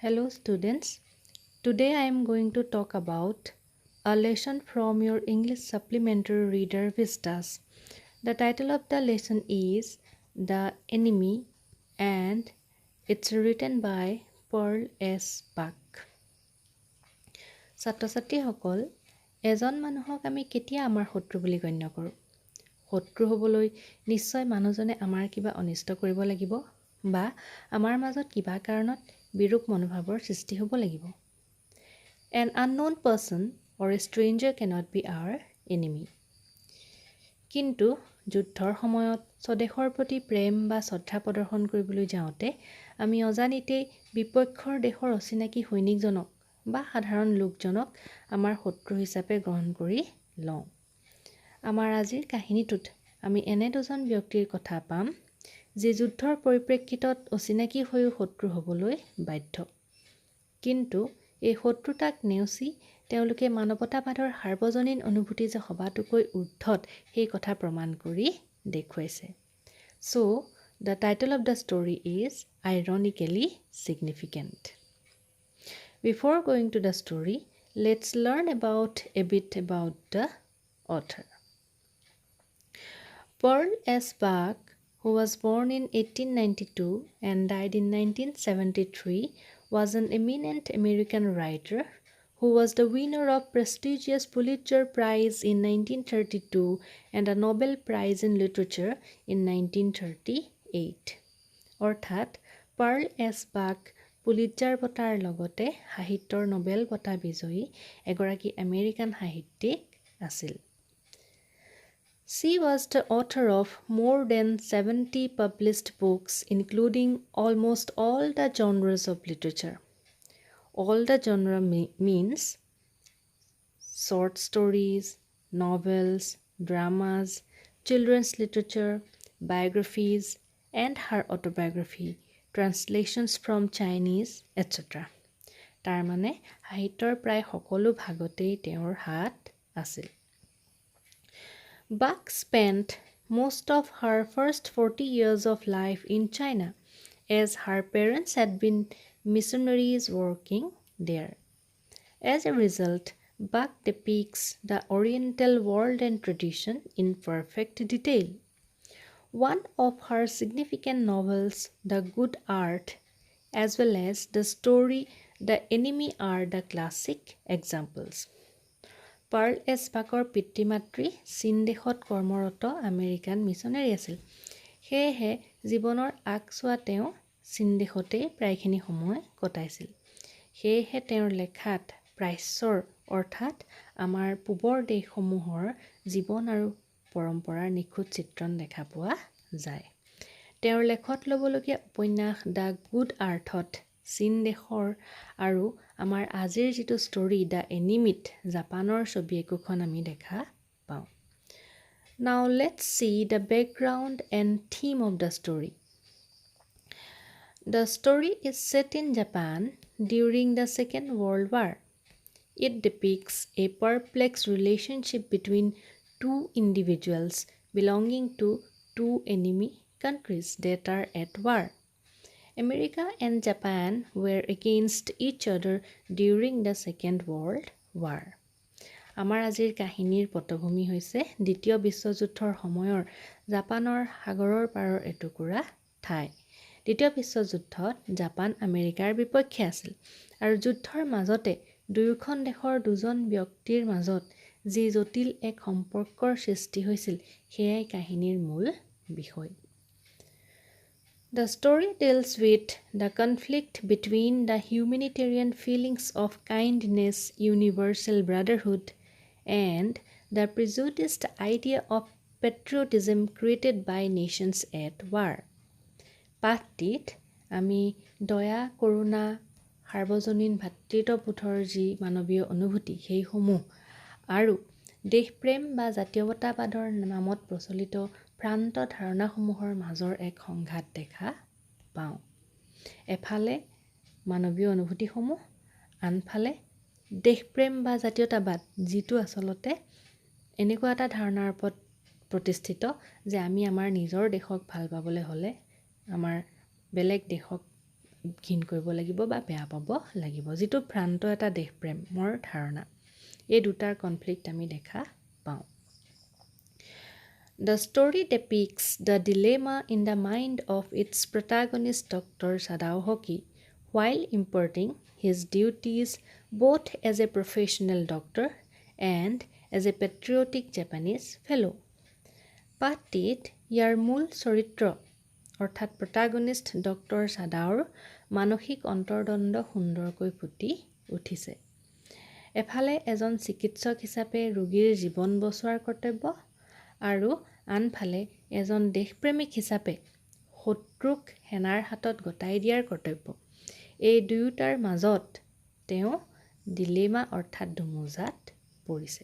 Hello students, today I am going to talk about a lesson from your English Supplementary Reader Vistas. The title of the lesson is The Enemy and it's written by Pearl S. Buck. ছাত্ৰ-ছাত্ৰীসকল এজন মানুহক আমি কেতিয়া আমাৰ শত্ৰু বুলি গণ্য কৰোঁ? শত্ৰু হ'বলৈ নিশ্চয় মানুহজনে আমাৰ কিবা অনিষ্ট কৰিব লাগিব বা আমাৰ মাজত কিবা কাৰণত বিৰূপ মনোভাৱৰ সৃষ্টি হ'ব লাগিব। An unknown person or a stranger cannot be our enemy. কিন্তু যুদ্ধৰ সময়ত স্বদেশৰ প্ৰতি প্ৰেম বা শ্ৰদ্ধা প্ৰদৰ্শন কৰিবলৈ যাওঁতে আমি অজানিতেই বিপক্ষৰ দেশৰ অচিনাকি সৈনিকজনক বা সাধাৰণ লোকজনক আমাৰ শত্ৰু হিচাপে গ্ৰহণ কৰি লওঁ। আমাৰ আজিৰ কাহিনীটোত আমি এনে দুজন ব্যক্তিৰ কথা পাম যে যুদ্ধৰ পৰিপ্ৰেক্ষিতত অচিনাকি হৈও শত্ৰু হ'বলৈ বাধ্য। কিন্তু এই শত্ৰুতাক নেওচি তেওঁলোকে মানৱতাবাদৰ সাৰ্বজনীন অনুভূতি যে সবাতোকৈ ঊৰ্ধত সেই কথা প্ৰমাণ কৰি দেখুৱাইছে। So, the title of the story is ironically significant. Before going to the story, let's learn a bit about the author. Pearl S. Buck, who was born in 1892 and died in 1973, was an eminent American writer who was the winner of prestigious Pulitzer Prize in 1932 and a Nobel Prize in Literature in 1938. অৰ্থাৎ Perl S বাক Pulitzer বঁটাৰ লগতে সাহিত্যৰ Nobel বঁটা বিজয়ী এগৰাকী American সাহিত্যিক আছিল। She was the author of more than 70 published books, including almost all the genres of literature. All the genre means short stories, novels, dramas, children's literature, biographies, and her autobiography, translations from Chinese, etc. তাৰমানে সাহিত্যৰ প্ৰায় সকলো ভাগতেই তেওঁৰ হাত আছিল। Buck spent most of her first 40 years of life in China, as her parents had been missionaries working there. As a result, Buck depicts the Oriental world and tradition in perfect detail. One of her significant novels, The Good Art, as well as the story The Enemy are the classic examples. Pearl S বাকৰ পিতৃ মাতৃ চীন দেশত কৰ্মৰত American missionary আছিল। সেয়েহে জীৱনৰ আগছোৱা তেওঁ চীন দেশতেই প্ৰায়খিনি সময় কটাইছিল। সেয়েহে তেওঁৰ লেখাত প্ৰাচ্যৰ অৰ্থাৎ আমাৰ পূবৰ দেশসমূহৰ জীৱন আৰু পৰম্পৰাৰ নিখুঁত চিত্ৰণ দেখা পোৱা যায়। তেওঁৰ লেখত ল'বলগীয়া উপন্যাস দ্য গুড আৰ্থত চীন দেশৰ আৰু আমাৰ আজিৰ যিটো ষ্টৰী দ্য এনিমিত জাপানৰ ছবি একোখন আমি দেখা পাওঁ। Now let's see the background and theme of the story. The story is set in Japan during the Second World War. It depicts a perplex relationship between two individuals belonging to two enemy countries that are at war. America and Japan were against each other during the Second World War. আমাৰ আজিৰ কাহিনীৰ পটভূমি হৈছে দ্বিতীয় বিশ্বযুদ্ধৰ সময়ৰ জাপানৰ সাগৰৰ পাৰৰ এটুকুৰা ঠাই। দ্বিতীয় বিশ্বযুদ্ধত জাপান আমেৰিকাৰ বিপক্ষে আছিল আৰু যুদ্ধৰ মাজতে দুয়োখন দেশৰ দুজন ব্যক্তিৰ মাজত যি জটিল এক সম্পৰ্কৰ সৃষ্টি হৈছিল সেয়াই কাহিনীৰ মূল বিষয়। The story deals with the conflict between the humanitarian feelings of kindness, universal brotherhood, and the prejudiced idea of patriotism created by nations at war. পাঠটিত আমি দয়া, কৰুণা, সাৰ্বজনীন ভাতৃত্ববোধৰ যি মানৱীয় অনুভূতি সেইসমূহ আৰু দেশপ্ৰেম বা জাতীয়তাবাদৰ নামত প্ৰচলিত ভ্ৰান্ত ধাৰণাসমূহৰ মাজৰ এক সংঘাত দেখা পাওঁ। এফালে মানৱীয় অনুভূতিসমূহ, আনফালে দেশপ্ৰেম বা জাতীয়তাবাদ যিটো আচলতে এনেকুৱা এটা ধাৰণাৰ ওপৰত প্ৰতিষ্ঠিত যে আমি আমাৰ নিজৰ দেশক ভাল পাবলৈ হ'লে আমাৰ বেলেগ দেশক ঘিণ কৰিব লাগিব বা বেয়া পাব লাগিব, যিটো ভ্ৰান্ত এটা দেশপ্ৰেমৰ ধাৰণা। এই দুটাৰ কনফ্লিক্ট আমি দেখা পাওঁ। The story depicts the dilemma in the mind of its protagonist Dr. Sadao Hoki while imparting his duties both as a professional doctor and as a patriotic Japanese fellow. পাঠটিত ইয়াৰ মূল চৰিত্ৰ অৰ্থাৎ প্ৰটাগনিষ্ট ডক্টৰ ছাদাওৰ মানসিক অন্তৰ্দ্বন্দ্ব সুন্দৰকৈ ফুটি উঠিছে। এফালে এজন চিকিৎসক হিচাপে ৰোগীৰ জীৱন বচোৱাৰ কৰ্তব্য আৰু আনফালে এজন দেশপ্ৰেমিক হিচাপে শত্ৰুক সেনাৰ হাতত গতাই দিয়াৰ কৰ্তব্য। এই দুয়োটাৰ মাজত তেওঁ ডিলেমা অৰ্থাৎ ধুমুজাত পৰিছে।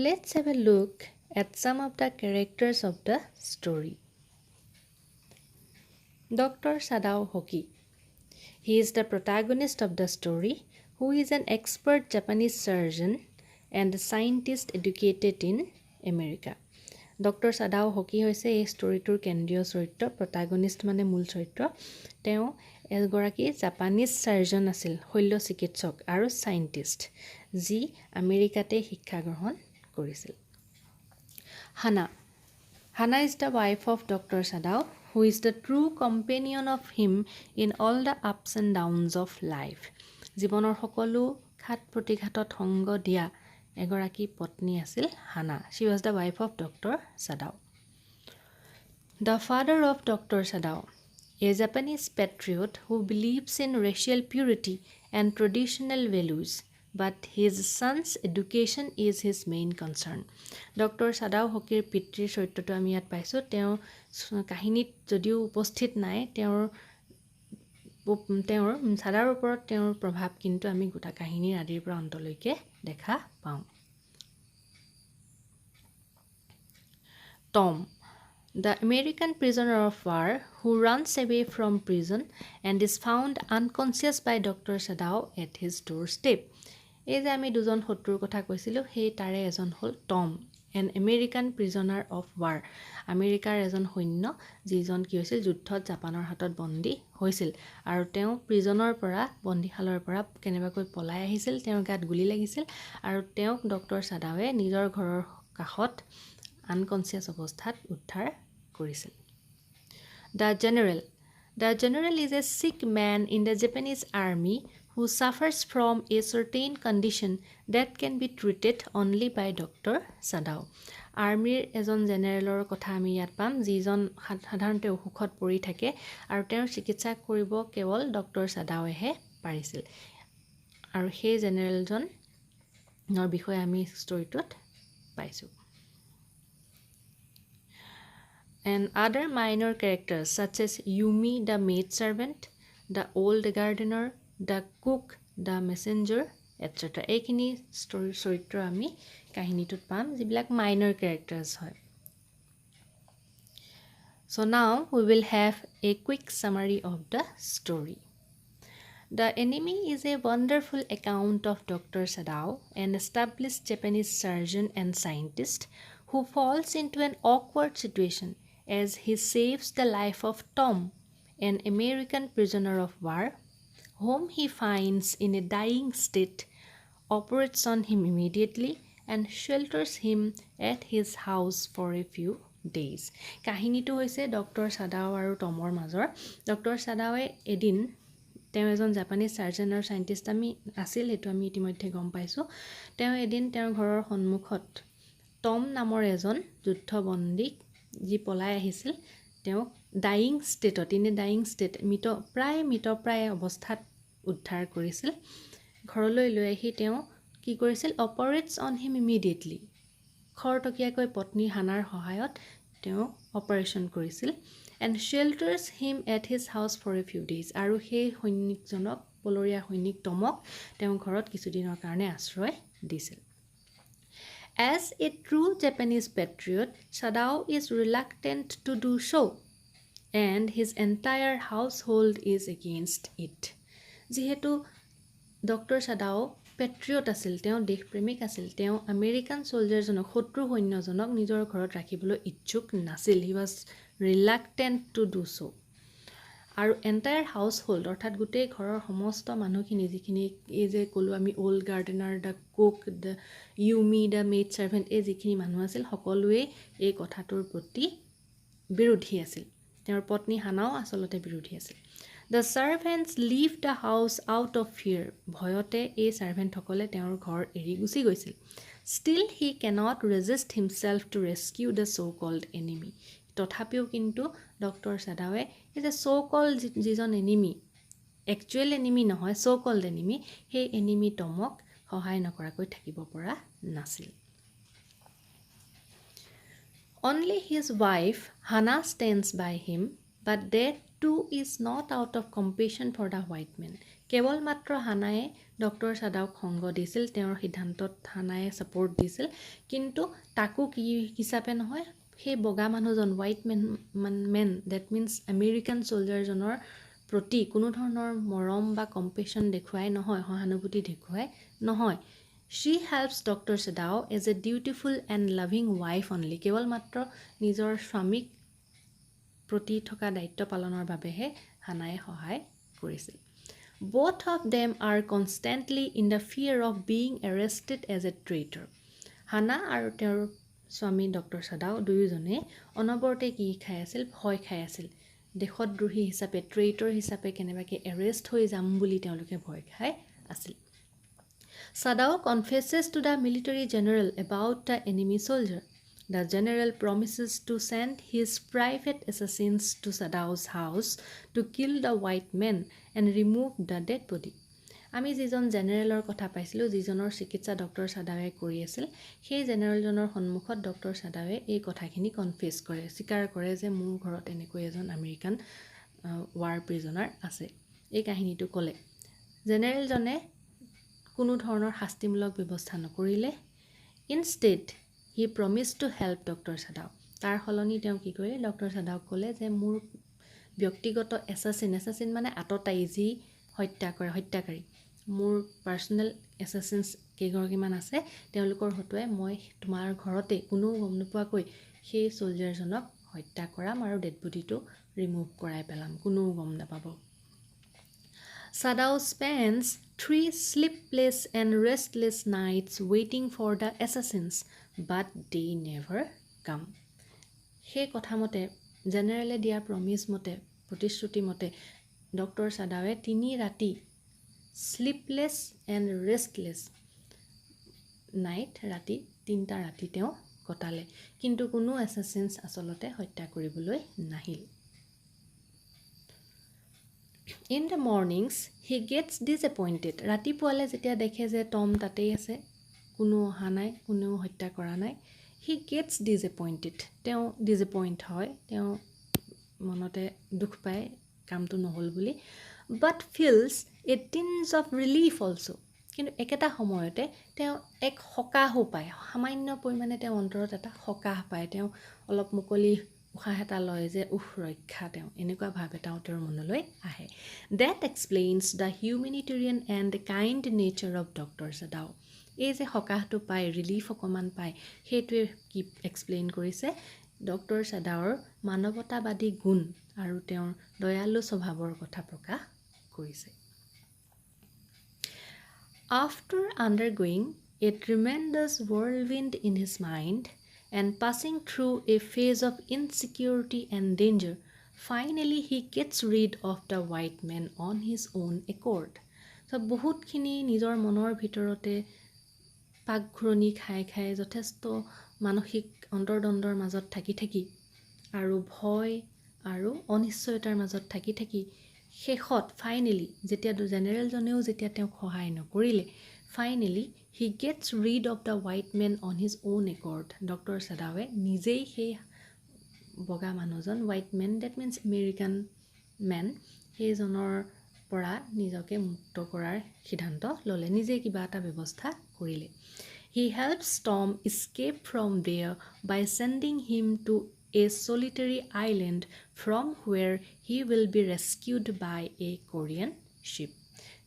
Let's have a look at some of the characters of the story. Dr. Sadao Hoki. He is the protagonist of the story, who is an expert Japanese surgeon and scientist educated in America. Dr. Sadao Hoki হৈছে এই ষ্টৰিটোৰ কেন্দ্ৰীয় চৰিত্ৰ, protagonist মানে মূল চৰিত্ৰ। তেওঁ এগৰাকী Japanese surgeon আছিল, শল্য চিকিৎসক আৰু চাইণ্টিষ্ট, যি আমেৰিকাতে শিক্ষা গ্ৰহণ কৰিছিল। Hana is the wife of Dr. Sadao, who is the true companion of him in all the ups and downs of life. জীৱনৰ সকলো ঘাত প্ৰতিঘাতত সংগ দিয়া এগৰাকী পত্নী আছিল হানা। She was the wife of Dr. Sadao. The father of Dr. Sadao, a Japanese patriot who believes in racial purity and traditional values, but his son's education is his main concern. Dr. Sadao Hokiৰ পিতৃৰ চৰিত্ৰটো আমি ইয়াত পাইছোঁ। তেওঁ কাহিনীত যদিও উপস্থিত নাই, তেওঁৰ ছাদাৰ ওপৰত তেওঁৰ প্ৰভাৱ কিন্তু আমি গোটা কাহিনীৰ আদিৰ পৰা অন্তলৈকে দেখা পাওঁ। Tom, the American prisoner of war who runs away from prison and is found unconscious by Dr. Sadao at his doorstep. এই যে আমি দুজন শত্ৰুৰ কথা কৈছিলোঁ, সেই তাৰে এজন হ'ল Tom, an American prisoner of war. আমেৰিকাৰ এজন সৈন্য যিজন কি হৈছিল, যুদ্ধত জাপানৰ হাতত বন্দী হৈছিল আৰু তেওঁ প্ৰিজনৰ পৰা, বন্দীশালৰ পৰা কেনেবাকৈ পলাই আহিছিল। তেওঁৰ গাত গুলি লাগিছিল আৰু তেওঁক ডক্টৰ ছাদাৱে নিজৰ ঘৰৰ কাষত আনকনচিয়াছ অৱস্থাত উদ্ধাৰ কৰিছিল। The general is a sick man in the Japanese army who suffers from a certain condition that can be treated only by Dr. Sadao. আৰ্মিৰ এজন জেনেৰেলৰ কথা আমি ইয়াত পাম, যিজন সাধাৰণতে অসুখত পৰি থাকে আৰু তেওঁৰ চিকিৎসা কৰিব কেৱল ডক্টৰ ছাদাওৱেহে পাৰিছিল। আৰু সেই জেনেৰেলজনৰ বিষয়ে আমি ষ্টৰিটোত পাইছোঁ। And other minor characters such as Yumi the maidservant, the old gardener, the cook, the messenger, etc. এইখিনি চৰিত্ৰ আমি কাহিনীটোত পাম, যিবিলাক মাইনৰ কেৰেক্টাৰ্ছ হয়। So now we will have a quick summary of the story. The Enemy is a wonderful account of Dr. Sadao, an established Japanese surgeon and scientist who falls into an awkward situation as he saves the life of Tom, an American prisoner of war, whom he finds in a dying state, operates on him immediately, and shelters him at his house for a few days. কাহিনীটো হৈছে doctor ছাদাও আৰু টমৰ মাজৰ। Doctor ছাদাৱে এদিন, তেওঁ এজন Japanese surgeon আৰু scientist আছিল, সেইটো আমি ইতিমধ্যে গম পাইছোঁ। তেওঁ এদিন তেওঁৰ ঘৰৰ সন্মুখত টম নামৰ এজন যুদ্ধবন্দীক, যি পলাই আহিছিল, তেওঁক ডাইং ষ্টেটত, মৃতপ্ৰায় অৱস্থাত উদ্ধাৰ কৰিছিল। ঘৰলৈ লৈ আহি তেওঁ কি কৰিছিল, অপাৰেটছ অন হিম ইমিডিয়েটলি, খৰতকীয়াকৈ পত্নী হানাৰ সহায়ত তেওঁ অপাৰেশ্যন কৰিছিল। And shelters him at his house for a few days, আৰু সেই সৈনিকজনক, পলৰীয়া সৈনিক টমক তেওঁ ঘৰত কিছুদিনৰ কাৰণে আশ্ৰয় দিছিল। As a true Japanese patriot, Sadao is reluctant to do so, and his entire household is against it. যিহেতু ডক্টৰ ছাদাও পেট্ৰিয়ট আছিল, তেওঁ দেশপ্ৰেমিক আছিল, তেওঁ আমেৰিকান চলজাৰজনক, শত্ৰু সৈন্যজনক নিজৰ ঘৰত ৰাখিবলৈ ইচ্ছুক নাছিল। He was reluctant to do so'. আৰু এণ্টায়াৰ হাউচ হোল্ড অৰ্থাৎ গোটেই ঘৰৰ সমস্ত মানুহখিনি যিখিনি এই যে ক'লোঁ আমি old gardener the cook the ইউমি দ্য মেইড ছাৰ্ভেণ্ট এই যিখিনি মানুহ আছিল সকলোৱে এই কথাটোৰ প্ৰতি বিৰোধী আছিল তেওঁৰ পত্নী হানাও আচলতে বিৰোধী আছিল the servants leave the house out of fear ভয়তে এই ছাৰ্ভেণ্টসকলে তেওঁৰ ঘৰ এৰি গুচি গৈছিল still he cannot resist himself to rescue the so' called enemy তথাপিও কিন্তু ডক্টৰ ছাদাৱে এই যে চ' কল্ড যিজন এনিমি একচুৱেল এনিমি নহয় চ' কল্ড এনিমি সেই এনিমি টমক সহায় নকৰাকৈ থাকিব পৰা নাছিল Only his wife, Hannah, stands by him, but that too is not out of compassion for the white man. কেৱল মাত্ৰ হানায়ে ডক্টৰ ছাদাওক সংগ দিছিল তেওঁৰ সিদ্ধান্তত হানায়ে ছাপোৰ্ট দিছিল কিন্তু তাকো কি হিচাপে নহয় সেই বগা মানুহজন white man that means American ছ'লজাৰজনৰ প্ৰতি কোনো ধৰণৰ মৰম বা কম্পেশ্যন দেখুৱাই নহয় সহানুভূতি দেখুৱাই নহয় She helps Dr. Sadao as a dutiful and loving wife only. কেৱল মাত্ৰ নিজৰ স্বামীক প্ৰতি থকা দায়িত্ব পালনৰ বাবেহে হানায়ে সহায় কৰিছিল Both of them are constantly in the fear of being arrested as a traitor. হানা আৰু তেওঁৰ স্বামী ডক্টৰ ছাদাও দুয়োজনে অনবৰতে কি খাই আছিল ভয় খাই আছিল দেশদ্ৰোহী হিচাপে ট্ৰেইটৰ হিচাপে কেনেবাকৈ এৰেষ্ট হৈ যাম বুলি তেওঁলোকে ভয় খাই আছিল Sadao confesses to the military general about the enemy soldier. The general promises to send his private assassins to Sadao's house to kill the white men and remove the dead body. আমি যিজন জেনেৰেলৰ কথা পাইছিলোঁ যিজনৰ চিকিৎসা doctor ছাদাৱে কৰি আছিল সেই জেনেৰেলজনৰ সন্মুখত ডক্টৰ ছাদাৱে এই কথাখিনি কনফেছ কৰে স্বীকাৰ কৰে যে মোৰ ঘৰত এনেকৈ এজন আমেৰিকান ৱাৰ প্ৰিজনাৰ আছে এই কাহিনীটো ক'লে জেনেৰেলজনে কোনো ধৰণৰ শাস্তিমূলক ব্যৱস্থা নকৰিলে instead he promise to help doctor Sadao তাৰ সলনি তেওঁ কি কৰিলে ডক্টৰ ছাদাওক ক'লে যে মোৰ ব্যক্তিগত এছাচিন মানে আততায়ী যি হত্যাকাৰী মোৰ পাৰ্চনেল এছাচিনছ কেইগৰাকীমান আছে তেওঁলোকৰ হতুৱাই মই তোমাৰ ঘৰতে কোনো গম নোপোৱাকৈ সেই ছ'লজাৰজনক হত্যা কৰাম আৰু ডেড বডিটো ৰিমুভ কৰাই পেলাম কোনো গম নাপাব Sadao spends 3 sleepless and restless nights waiting for the assassins, but they never come. সেই কথা মতে জেনেৰেলে দিয়া প্ৰমিছ মতে প্ৰতিশ্ৰুতি মতে ডক্টৰ ছাদাৱে 3 ৰাতি sleepless and restless night ৰাতি 3টা ৰাতি তেওঁ কটালে কিন্তু কোনো এছাচিনছ আচলতে হত্যা কৰিবলৈ নাহিল In the mornings, he gets disappointed. ৰাতিপুৱালে যেতিয়া দেখে যে টম তাতেই আছে কোনো অহা নাই কোনেও হত্যা কৰা নাই he gets disappointed. তেওঁ ডিসএপইণ্ট হয় তেওঁ মনতে দুখ পায় কামটো নহল বুলি but feels a tinge of relief also. কিন্তু একেটা সময়তে তেওঁ এক সকাহ পায় সামান্য পৰিমাণে তেওঁ অন্তৰত এটা সকাহ পায় তেওঁ অলপ মুকলি উশাহ এটা লয় যে ৰক্ষা তেওঁ এনেকুৱা ভাৱ এটা তেওঁৰ মনলৈ আহে that explains the humanitarian and kind nature of Dr. Sadao এই যে সকাহটো পায় ৰিলিফ অকমান পায় সেইটোৱে কি এক্সপ্লেইন কৰিছে ডক্টৰ ছাদাওৰ মানৱতাবাদী গুণ আৰু তেওঁৰ দয়ালু স্বভাৱৰ কথা প্ৰকাশ কৰিছে After undergoing a tremendous whirlwind in his mind and passing through a phase of insecurity and danger, finally he gets rid of the white man on his own accord. So বহুতখিনি নিজৰ মনৰ ভিতৰতে পাকঘূৰণি খাই যথেষ্ট মানসিক অন্তৰ্দ্বন্দ্বৰ মাজত থাকি আৰু ভয় আৰু অনিশ্চয়তাৰ মাজত থাকি শেষত ফাইনেলি যেতিয়া জেনেৰেলজনেও যেতিয়া তেওঁক সহায় নকৰিলে finally he gets rid of the white man on his own accord. Doctor ছাদাৱে নিজেই সেই বগা মানুহজন white man that means American man সেইজনৰ পৰা নিজকে মুক্ত কৰাৰ সিদ্ধান্ত ল'লে নিজে কিবা এটা ব্যৱস্থা কৰিলে He helps Tom escape from there by sending him to a solitary island from where he will be rescued by a Korean ship.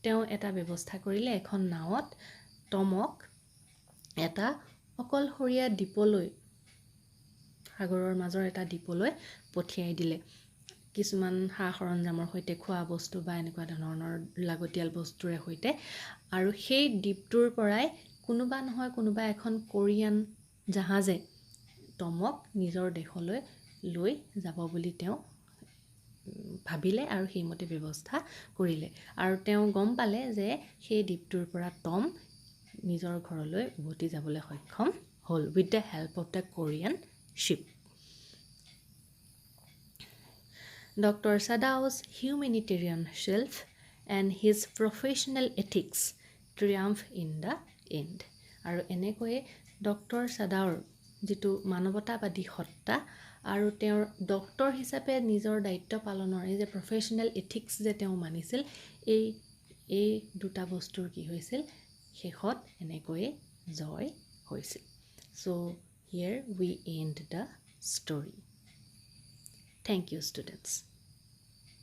তেওঁ এটা ব্যৱস্থা কৰিলে এখন নাৱত টমক এটা অকলশৰীয়া দ্বীপলৈ সাগৰৰ মাজৰ এটা দ্বীপলৈ পঠিয়াই দিলে কিছুমান সা সৰঞ্জামৰ সৈতে খোৱা বস্তু বা এনেকুৱা ধৰণৰ লাগতিয়াল বস্তুৰে সৈতে আৰু সেই দ্বীপটোৰ পৰাই কোনোবা নহয় কোনোবা এখন কোৰিয়ান জাহাজে টমক নিজৰ দেশলৈ লৈ যাব বুলি তেওঁ ভাবিলে আৰু সেইমতে ব্যৱস্থা কৰিলে আৰু তেওঁ গম পালে যে সেই দ্বীপটোৰ পৰা টম নিজৰ ঘৰলৈ উভতি যাবলৈ সক্ষম হ'ল with the help of the Korean ship. Dr. Sadao's humanitarian self and his professional ethics triumph in the end. আৰু এনেকৈয়ে ডক্টৰ ছাদাওৰ যিটো মানৱতাবাদী সত্তা আৰু তেওঁৰ ডক্টৰ হিচাপে নিজৰ দায়িত্ব পালনৰ এই যে প্ৰফেশ্যনেল এথিক্স যে তেওঁ মানিছিল এই দুটা বস্তুৰ কি হৈছিল শেষত এনেকৈয়ে জয় হৈছিল So here we end the story. Thank you, students.